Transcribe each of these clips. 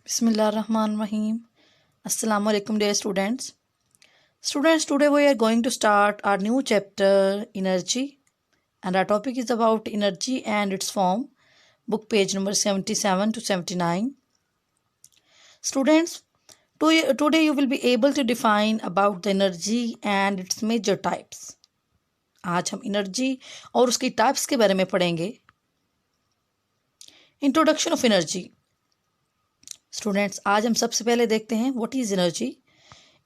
Bismillahirrahmanirrahim. Assalamu alaikum dear students. Students, today we are going to start our new chapter, Energy. And our topic is about energy and its form. Book page number 77 to 79. Students, today you will be able to define about the energy and its major types. आज हम energy और उसकी types के बारे में पढ़ेंगे. Introduction of energy. Students, आज हम सबसे पहले देखते हैं what is energy.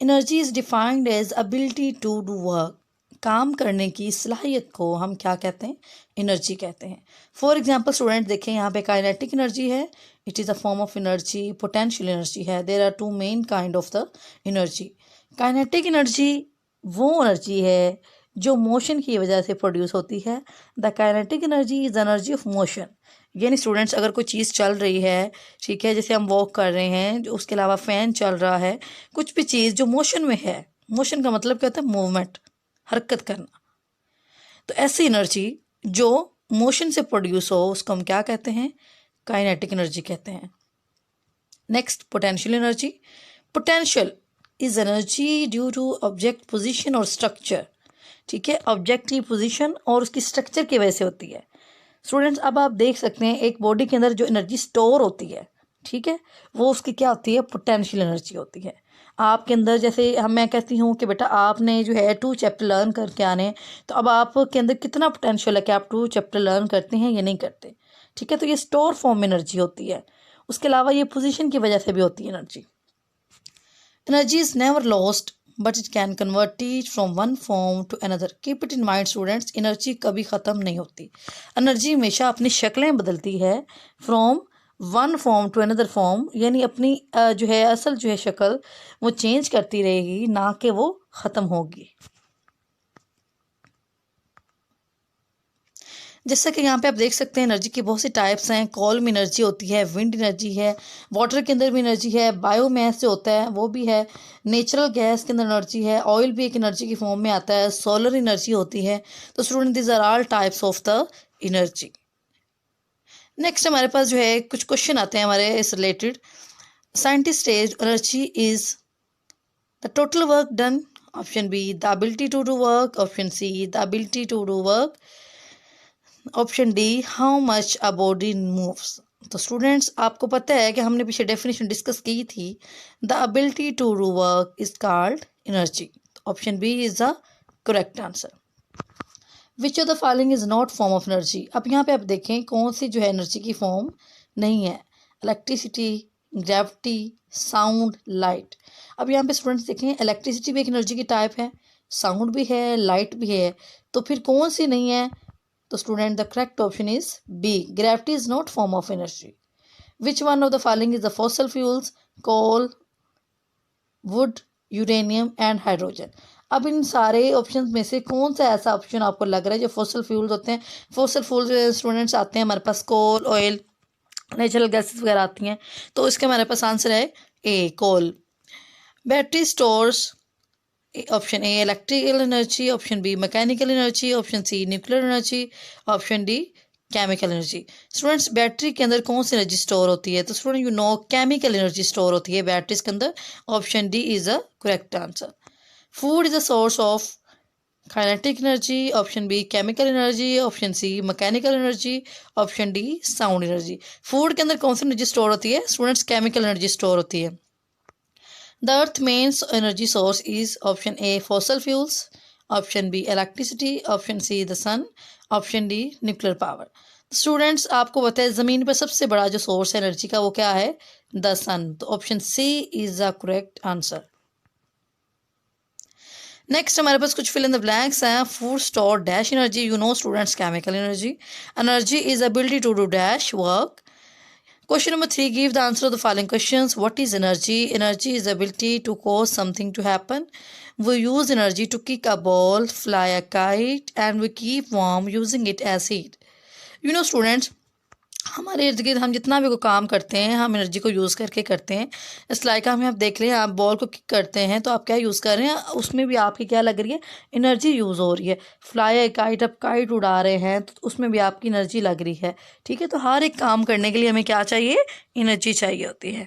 Energy is defined as ability to do work. काम करने की सलाहियत को हम क्या कहते हैं? एनर्जी कहते हैं. फॉर एग्जांपल स्टूडेंट देखें, यहाँ पे काइनेटिक एनर्जी है, it is a form of energy. Potential energy है. There are two main kind of the energy. Kinetic energy वो एनर्जी है जो मोशन की वजह से प्रोड्यूस होती है. The kinetic energy is energy of motion. यानी स्टूडेंट्स, अगर कोई चीज़ चल रही है, ठीक है, जैसे हम वॉक कर रहे हैं, जो उसके अलावा फ़ैन चल रहा है, कुछ भी चीज़ जो मोशन में है, मोशन का मतलब क्या होता है? मूवमेंट, हरकत करना. तो ऐसी एनर्जी जो मोशन से प्रोड्यूस हो उसको हम क्या कहते हैं? काइनेटिक एनर्जी कहते हैं. Next, potential energy. Potential is energy due to object position और स्ट्रक्चर. ठीक है, ऑब्जेक्ट की पोजीशन और उसकी स्ट्रक्चर की वजह से होती है. स्टूडेंट्स, अब आप देख सकते हैं एक बॉडी के अंदर जो एनर्जी स्टोर होती है, ठीक है, वो उसकी क्या होती है? पोटेंशियल एनर्जी होती है. आपके अंदर जैसे मैं कहती हूँ कि बेटा आपने जो है 2 चैप्टर लर्न करके आने, तो अब आपके अंदर कितना पोटेंशियल है कि आप 2 चैप्टर लर्न करते हैं या नहीं करते. ठीक है, तो ये स्टोर फॉर्म एनर्जी होती है. उसके अलावा ये पोजिशन की वजह से भी होती है energy. Energy is never lost but it can convert it from one form to another. Keep it in mind students, energy कभी ख़त्म नहीं होती. एनर्जी हमेशा अपनी शक्लें बदलती है from one form to another form. यानी अपनी जो है असल जो है शक्ल वो चेंज करती रहेगी, ना कि वो ख़त्म होगी. जैसा कि यहाँ पे आप देख सकते हैं एनर्जी की बहुत सी टाइप्स हैं. कॉल में एनर्जी होती है, विंड एनर्जी है, वाटर के अंदर भी एनर्जी है, बायोमास जो होता है वो भी है, नेचुरल गैस के अंदर एनर्जी है, ऑयल भी एक एनर्जी की फॉर्म में आता है, सोलर एनर्जी होती है. तो student, this are all types of the energy. Next हमारे पास जो है कुछ क्वेश्चन आते हैं हमारे इस related. Scientist says energy is the total work done. Option B the ability to do work. Option C the ability to do work. Option D how much a body moves. तो students, आपको पता है कि हमने पीछे definition discuss की थी. The ability to do work is called energy. Option B is the correct answer. Which of the following is not form of energy. अब यहाँ पे आप देखें कौन सी जो है एनर्जी की फॉर्म नहीं है. Electricity, gravity, sound, light. अब यहाँ पे स्टूडेंट्स देखें, इलेक्ट्रिसिटी भी एक एनर्जी की टाइप है, साउंड भी है, लाइट भी है, तो फिर कौन सी नहीं है? तो student, the correct option is B. Gravity is not form of energy. Which one of the following is the fossil fuels? Coal, wood, uranium and hydrogen. अब इन सारे ऑप्शंस में से कौन सा ऐसा ऑप्शन आपको लग रहा है जो फॉसिल फ्यूल्स होते हैं? फॉसिल फ्यूल्स स्टूडेंट्स आते हैं हमारे पास कोल, ऑयल, नेचुरल गैसेस वगैरह आती हैं. तो इसके हमारे पास आंसर है A, coal. Battery stores. Option A electrical energy, option B mechanical energy, option C nuclear energy, option D chemical energy. Students, battery के अंदर कौन सी एनर्जी स्टोर होती है? तो student, you know chemical energy store होती है बैटरीज के अंदर. Option D is a correct answer. Food is a source of kinetic energy. Option B chemical energy, option C mechanical energy, option D sound energy. Food के अंदर कौन सी energy store होती है? स्टूडेंट्स, केमिकल एनर्जी स्टोर होती है. The Earth's main energy source is option A fossil fuels, option B electricity, option C the sun, option D nuclear power. Students, आपको पता है ज़मीन पर सबसे बड़ा जो सोर्स है एनर्जी का वो क्या है? The sun. तो option C is the correct answer. Next हमारे पास कुछ फिल इन द ब्लैंक्स हैं. Food store dash energy. You know students, chemical energy. Energy is ability to do dash work. Question number 3. Give the answer of the following questions. What is energy? Energy is the ability to cause something to happen. We use energy to kick a ball, fly a kite, and we keep warm using it as heat. You know students, हमारे इर्द गिर्द हम जितना भी कोई काम करते हैं हम एनर्जी को यूज़ करके करते हैं. इस लाइक हमें आप देख लें, आप बॉल को किक करते हैं तो आप क्या यूज़ कर रहे हैं? उसमें भी आपकी क्या लग रही है? एनर्जी यूज़ हो रही है. फ्लाई काइट, आप काइट उड़ा रहे हैं तो उसमें भी आपकी एनर्जी लग रही है. ठीक है, तो हर एक काम करने के लिए हमें क्या चाहिए? एनर्जी चाहिए होती है.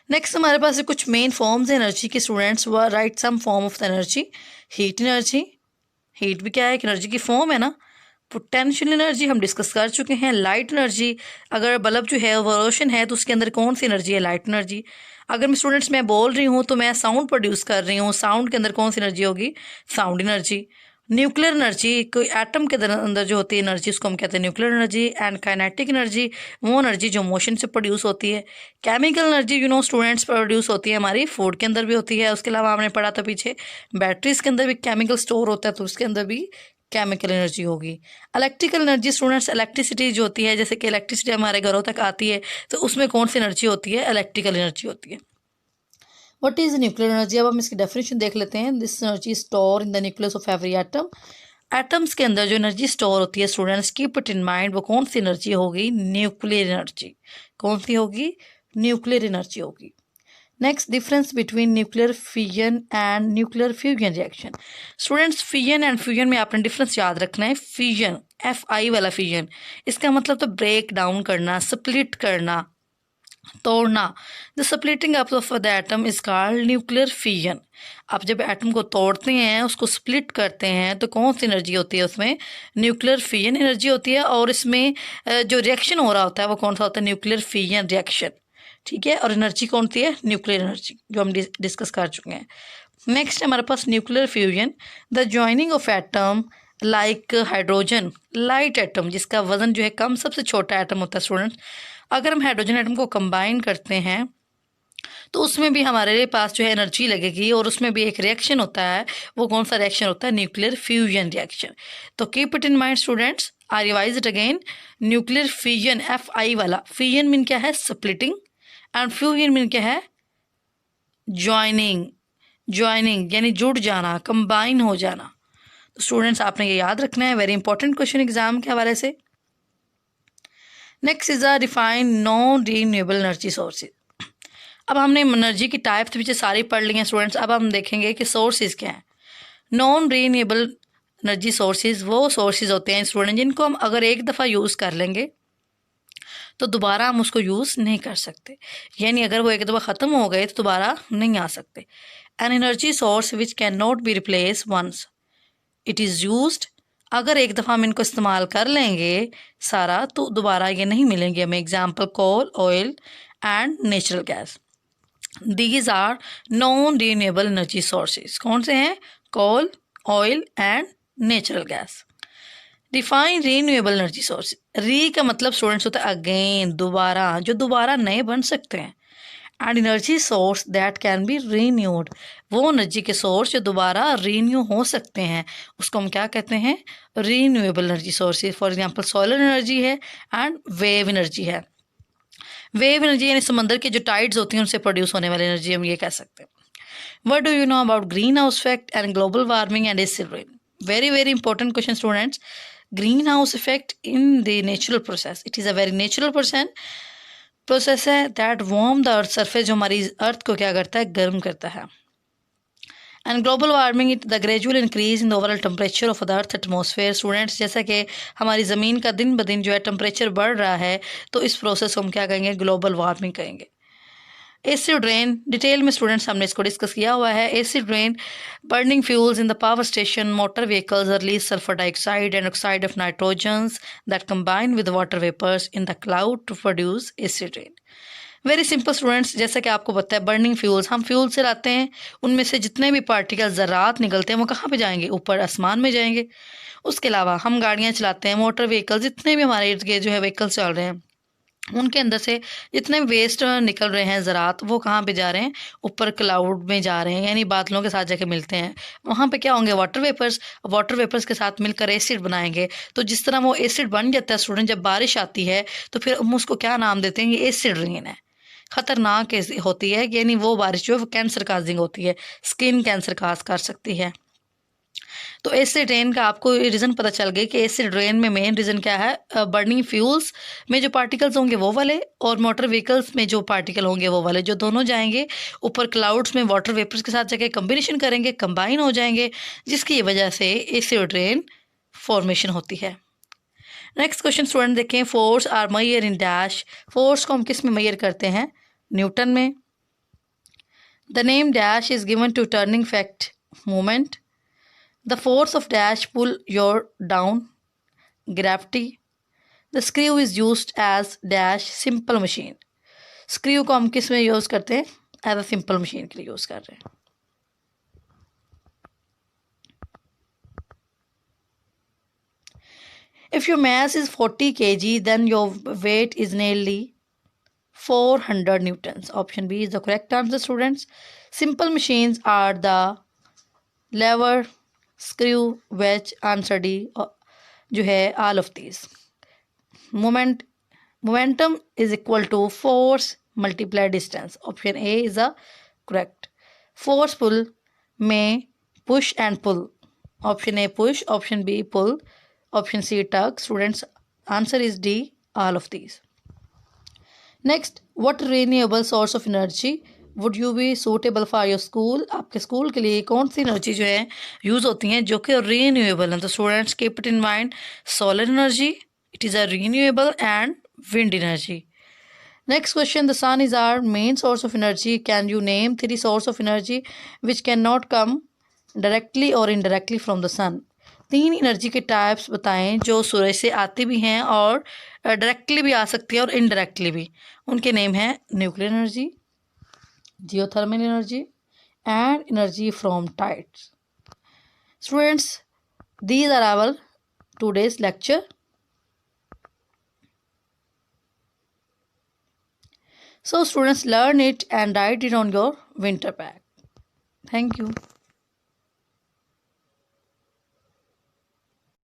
नेक्स्ट हमारे पास कुछ मेन फॉर्म्स है एनर्जी के students, we write some form of the energy. Heat energy, heat भी क्या है, एक एनर्जी की फॉर्म है ना। पोटेंशियल एनर्जी हम डिस्कस कर चुके हैं। लाइट एनर्जी, अगर बल्ब जो है वो रोशन है तो उसके अंदर कौन सी एनर्जी है, लाइट एनर्जी। अगर मैं बोल रही हूँ तो मैं साउंड प्रोड्यूस कर रही हूँ, साउंड के अंदर कौन सी एनर्जी होगी, साउंड एनर्जी। न्यूक्लियर एनर्जी, कोई एटम के अंदर जो होती है एनर्जी उसको हम कहते हैं nuclear energy. And kinetic energy, वो एनर्जी जो मोशन से प्रोड्यूस होती है। केमिकल एनर्जी स्टूडेंट्स प्रोड्यूस होती है हमारी फूड के अंदर भी होती है। उसके अलावा हमने पढ़ा था पीछे बैटरीज के अंदर भी केमिकल स्टोर होता है तो उसके अंदर भी केमिकल एनर्जी होगी। इलेक्ट्रिकल एनर्जी स्टूडेंट्स, इलेक्ट्रिसिटी जो होती है, जैसे कि इलेक्ट्रिसिटी हमारे घरों तक आती है तो उसमें कौन सी एनर्जी होती है, इलेक्ट्रिकल एनर्जी होती है। व्हाट इज न्यूक्लियर एनर्जी, अब हम इसकी डेफिनेशन देख लेते हैं। This energy store in the nucleus of every atom. Atoms के अंदर जो एनर्जी स्टोर होती है students, keep it in mind, वो कौन सी एनर्जी होगी, न्यूक्लियर एनर्जी। कौन सी होगी, न्यूक्लियर एनर्जी होगी। Next, difference between nuclear fission and nuclear fusion reaction. Students, fission and fusion में आपने डिफरेंस याद रखना है। फिजन, FI वाला फिजन, इसका मतलब तो ब्रेक डाउन करना, स्प्लिट करना, तोड़ना। The splitting up of the atom is called nuclear fission. आप जब एटम को तोड़ते हैं, उसको स्प्लिट करते हैं, तो कौन सी एनर्जी होती है उसमें, न्यूक्लियर फिजन एनर्जी होती है। और इसमें जो रिएक्शन हो रहा होता है वो कौन सा होता है, न्यूक्लियर फिजन रिएक्शन। ठीक है, और एनर्जी कौन सी है, न्यूक्लियर एनर्जी, जो हम डिस्कस कर चुके हैं। नेक्स्ट हमारे पास nuclear fusion, the joining of atom like hydrogen, light atom जिसका वजन जो है कम, सबसे छोटा एटम होता है स्टूडेंट्स। अगर हम हाइड्रोजन एटम को कंबाइन करते हैं तो उसमें भी हमारे पास जो है एनर्जी लगेगी, और उसमें भी एक रिएक्शन होता है। वो कौन सा रिएक्शन होता है, न्यूक्लियर फ्यूजन रिएक्शन। तो keep it in mind students, I revise it again. Nuclear fusion, FI वाला, फ्यूजन मीन क्या है, स्प्लिटिंग, एंड फ्यूजन मीन क्या है, ज्वाइनिंग। ज्वाइनिंग यानी जुड़ जाना, कंबाइन हो जाना। तो स्टूडेंट्स आपने ये याद रखना है, वेरी इंपॉर्टेंट क्वेश्चन एग्जाम के हवाले से। Next is a define non renewable energy sources. अब हमने एनर्जी की टाइप पीछे सारी पढ़ ली हैं स्टूडेंट्स, अब हम देखेंगे कि सोर्सेज क्या हैं। नॉन रीन्यूएबल एनर्जी सोर्सेज वो सोर्सेज होते हैं स्टूडेंट जिनको हम अगर एक दफ़ा यूज़ कर लेंगे तो दोबारा हम उसको यूज़ नहीं कर सकते, यानी अगर वो एक दफ़ा ख़त्म हो गए तो दोबारा नहीं आ सकते। An energy source which can not be replace once it is used, अगर एक दफ़ा हम इनको इस्तेमाल कर लेंगे सारा तो दोबारा ये नहीं मिलेंगे हमें। Example, coal, oil and natural gas, these are non renewable energy sources. कौन से हैं, coal, oil and natural gas. Define renewable energy source, re का मतलब स्टूडेंट्स होता है अगेन, दोबारा, जो दोबारा नए बन सकते हैं। And energy source that can be renewed, वो एनर्जी के सोर्स जो दोबारा रीन्यू हो सकते हैं उसको हम क्या कहते हैं, renewable energy sources. For example solar energy है एंड वेव एनर्जी है। वेव एनर्जी यानी समंदर की जो टाइड्स होती हैं उनसे प्रोड्यूस होने वाली एनर्जी हम ये कह सकते हैं। What do you know about green house effect and global warming and acid rain, very very important question students. Green house effect in the natural process, it is a very natural process है that warm the earth surface, जो हमारी अर्थ को क्या करता है, गर्म करता है। And global warming it the gradual increase in the overall temperature of the earth atmosphere. Students, जैसा कि हमारी ज़मीन का दिन ब दिन जो है टेम्परेचर बढ़ रहा है तो इस प्रोसेस को हम क्या कहेंगे, ग्लोबल वार्मिंग कहेंगे। एसिड रेन, डिटेल में स्टूडेंट्स हमने इसको डिस्कस किया हुआ है। Acid rain, burning fuels in the power station, motor vehicles release sulphur dioxide and oxide of nitrogens that combine with water vapours in the cloud to produce acid rain. Very simple students, जैसा कि आपको पता है burning fuels, हम fuel से लाते हैं, उनमें से जितने भी पार्टिकल ज़रात निकलते हैं वो कहाँ पे जाएंगे, ऊपर आसमान में जाएंगे। उसके अलावा हम गाड़ियाँ चलाते हैं, मोटर व्हीकल, जितने भी हमारे इर्द गिर्द जो है व्हीकल्स चल रहे हैं उनके अंदर से जितने वेस्ट निकल रहे हैं ज़रात वो कहाँ पे जा रहे हैं, ऊपर क्लाउड में जा रहे हैं, यानी बादलों के साथ जाके मिलते हैं। वहाँ पे क्या होंगे, वाटर वेपर्स, वाटर वेपर्स के साथ मिलकर एसिड बनाएंगे। तो जिस तरह वो एसिड बन जाता है स्टूडेंट, जब बारिश आती है तो फिर हम उसको क्या नाम देते हैं, ये एसिड रेन है। ख़तरनाक होती है, यानी वो बारिश जो है वो कैंसर काजिंग होती है, स्किन कैंसर काज कर सकती है। तो एसिड रेन का आपको रीज़न पता चल गया कि एसिड रेन में मेन रीज़न क्या है, बर्निंग फ्यूल्स में जो पार्टिकल्स होंगे वो वाले, और मोटर व्हीकल्स में जो पार्टिकल होंगे वो वाले, जो दोनों जाएंगे ऊपर क्लाउड्स में वाटर वेपर्स के साथ जाके कम्बिनेशन करेंगे, कंबाइन हो जाएंगे, जिसकी वजह से एसिड रेन फॉर्मेशन होती है। नेक्स्ट क्वेश्चन स्टूडेंट देखें, force are measure in dash, force को हम किस में मेजर करते हैं, न्यूटन में। The name dash is given to turning effect movement. The force of dash pull your down, gravity. The screw is used as dash simple machine. Screw को हम किस में यूज़ करते हैं? एज अ सिंपल मशीन के लिए use कर रहे हैं. If your mass is 40 kg, then your weight is nearly 400 newtons. Option B is the correct answer, students. Simple machines are the lever, screw, wedge. Answer D जो है all of these. Momentum is equal to force multiplied distance. Option A is the correct. Force pull में push and pull. Option A push, option B pull, option C tug. Students, answer is D, all of these. Next, what renewable source of energy would you be suitable for your school? आपके school के लिए कौन सी energy जो है use होती हैं जो कि रीन्यूएबल हैं? तो students keep it in mind, solar energy, it is a renewable, and wind energy. Next question, the sun is our main source of energy. Can you name 3 source of energy which cannot come directly or indirectly from the sun? 3 energy के types बताएं जो सूरज से आती भी हैं और directly भी आ सकती है और इनडायरेक्टली भी. उनके नेम हैं nuclear energy, geothermal energy and energy from tides. Students, these are our today's lecture. So students, learn it and write it on your winter pack. Thank you.